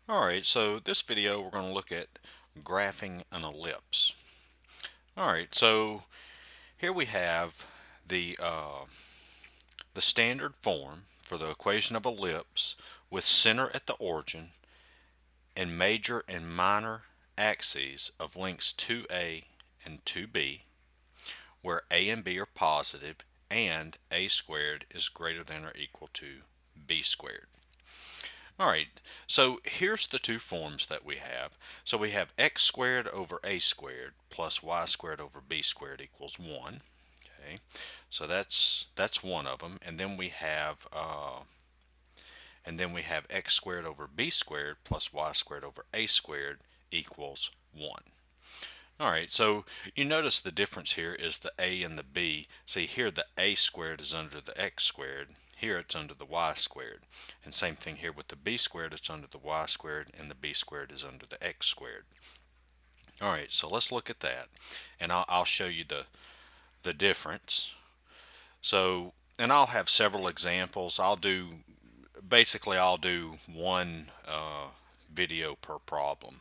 Alright, so this video we're going to look at graphing an ellipse. Alright, so here we have the standard form for the equation of ellipse with center at the origin and major and minor axes of lengths 2a and 2b, where a and b are positive and a squared is greater than or equal to b squared. Alright, so here's the two forms that we have. So we have x squared over a squared plus y squared over b squared equals 1. Okay, so that's one of them. And then we have x squared over b squared plus y squared over a squared equals 1. Alright, so you notice the difference here is the a and the b. See here the a squared is under the x squared. Here it's under the y squared. And same thing here with the b squared, it's under the y squared, and the b squared is under the x squared. Alright, so let's look at that. And I'll show you the difference. So, and I'll have several examples. I'll do one video per problem.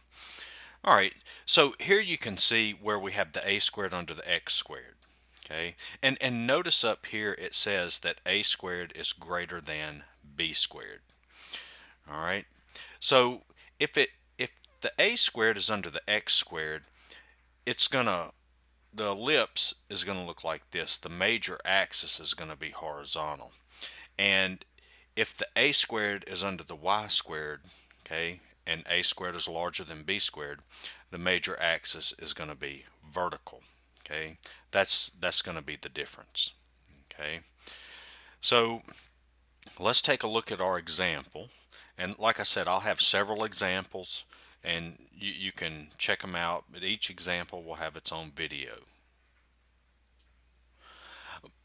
Alright, so here you can see where we have the a squared under the x squared. Okay, and notice up here it says that a squared is greater than b squared. Alright, so if the a squared is under the x squared, the ellipse is gonna look like this. The major axis is gonna be horizontal. And if the a squared is under the y squared, okay, and a squared is larger than b squared, the major axis is going to be vertical. Okay, that's going to be the difference. Okay, so let's take a look at our example. And like I said, I'll have several examples, and you can check them out. But each example will have its own video.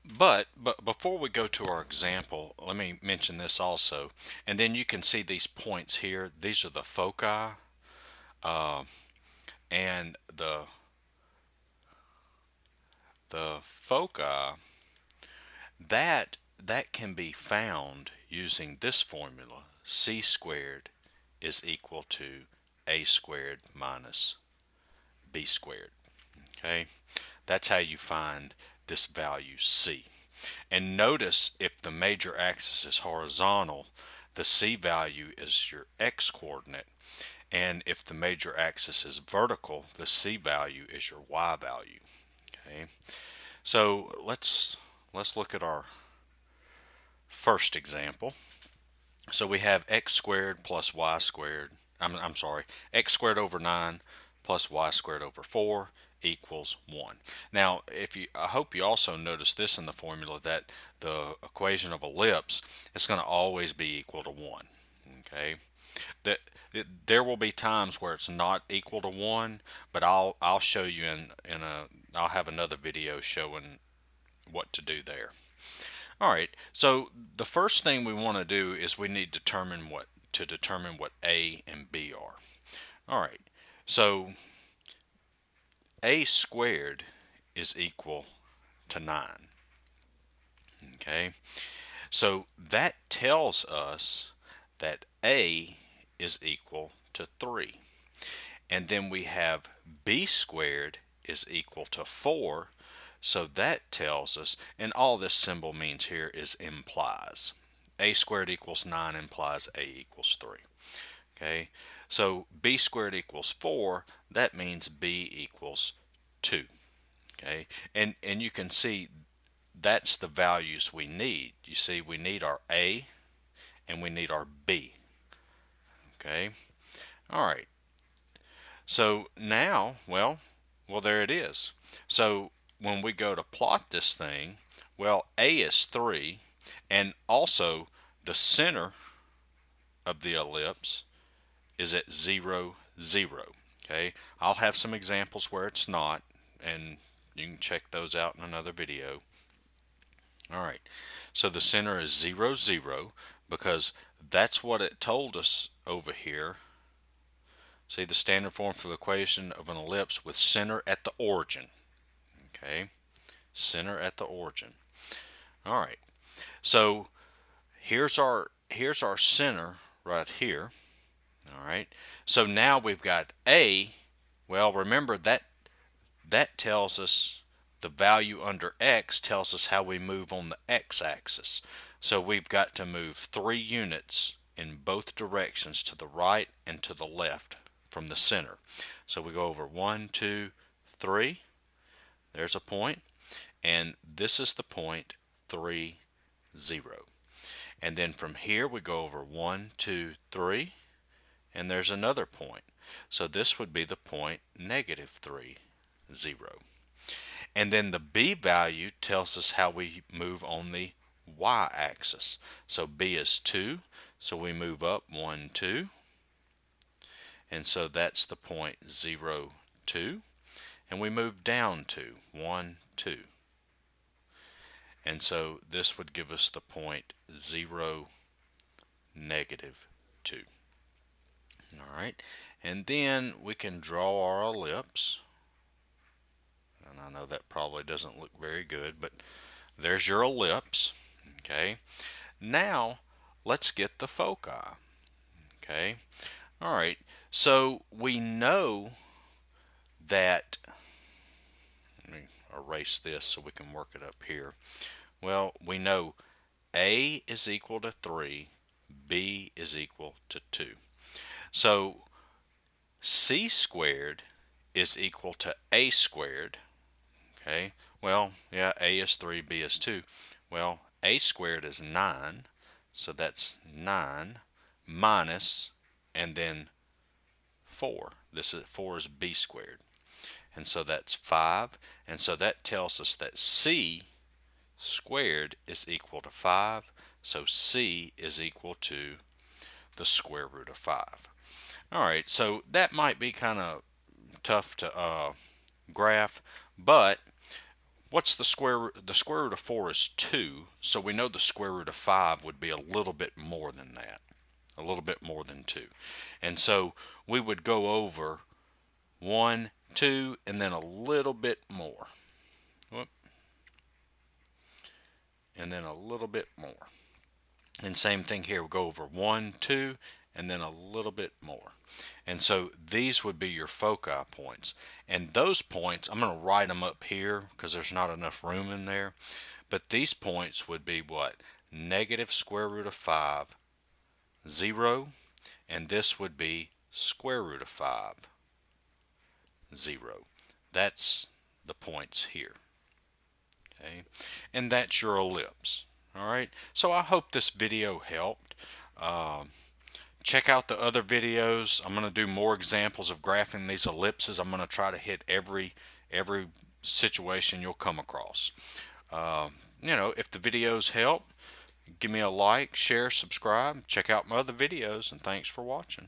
But before we go to our example, let me mention this also. And then you can see these points here. These are the foci, and the foci that can be found using this formula: c squared is equal to a squared minus b squared. Okay, that's how you find this value c. And notice if the major axis is horizontal, the c value is your x coordinate, and if the major axis is vertical, the c value is your y value. Okay, so let's look at our first example. So we have x squared plus y squared, I'm sorry, x squared over 9 plus y squared over 4 equals 1. Now, I hope you also notice this in the formula, that the equation of ellipse is going to always be equal to 1. Okay, there will be times where it's not equal to 1, but I'll show you I'll have another video showing what to do there. Alright, so the first thing we want to do is we need to determine what a and b are. Alright, so a squared is equal to 9. Okay, so that tells us that a is equal to 3. And then we have b squared is equal to 4. So that tells us, and all this symbol means here is implies. A squared equals 9 implies a equals 3. Okay, so b squared equals 4, that means b equals 2. Okay, and you can see that's the values we need. You see, we need our a and we need our b. Okay, all right. So now, well, there it is. So when we go to plot this thing, well, a is 3, and also the center of the ellipse is at 0, 0. Okay, I'll have some examples where it's not, and you can check those out in another video. Alright, so the center is 0, 0, because that's what it told us over here. See, the standard form for the equation of an ellipse with center at the origin. Okay, center at the origin. Alright, so here's our center right here. All right. So now we've got A. Well, remember that tells us the value under X tells us how we move on the X axis. So we've got to move 3 units in both directions, to the right and to the left from the center. So we go over 1, 2, 3. There's a point. And this is the point 3, 0. And then from here we go over 1, 2, 3. And there's another point. So this would be the point -3, 0. And then the B value tells us how we move on the y-axis. So B is 2, so we move up 1, 2. And so that's the point 0, 2. And we move down 2, 1, 2. And so this would give us the point 0, -2. All right, and then we can draw our ellipse. And I know that probably doesn't look very good, but there's your ellipse. Okay, now let's get the foci. Okay, all right, so we know that, let me erase this so we can work it up here. Well, we know A is equal to 3, B is equal to 2. So C squared is equal to A squared. Okay, well, yeah, A is 3, B is 2. Well, A squared is 9, so that's 9 minus, and then 4. This is 4 is B squared. And so that's 5. And so that tells us that C squared is equal to 5. So C is equal to the square root of 5. All right, so that might be kind of tough to graph, but what's the square root? The square root of 4 is 2, so we know the square root of 5 would be a little bit more than that, a little bit more than 2. And so we would go over 1, 2, and then a little bit more. Whoop. And then a little bit more. And same thing here, we'll go over 1, 2, and then a little bit more. And so these would be your foci points. And those points, I'm going to write them up here because there's not enough room in there. But these points would be what? Negative square root of 5, 0. And this would be square root of 5, 0. That's the points here. Okay, and that's your ellipse. All right, so I hope this video helped. Check out the other videos. I'm going to do more examples of graphing these ellipses. I'm going to try to hit every situation you'll come across. If the videos help, give me a like, share, subscribe, check out my other videos, and thanks for watching.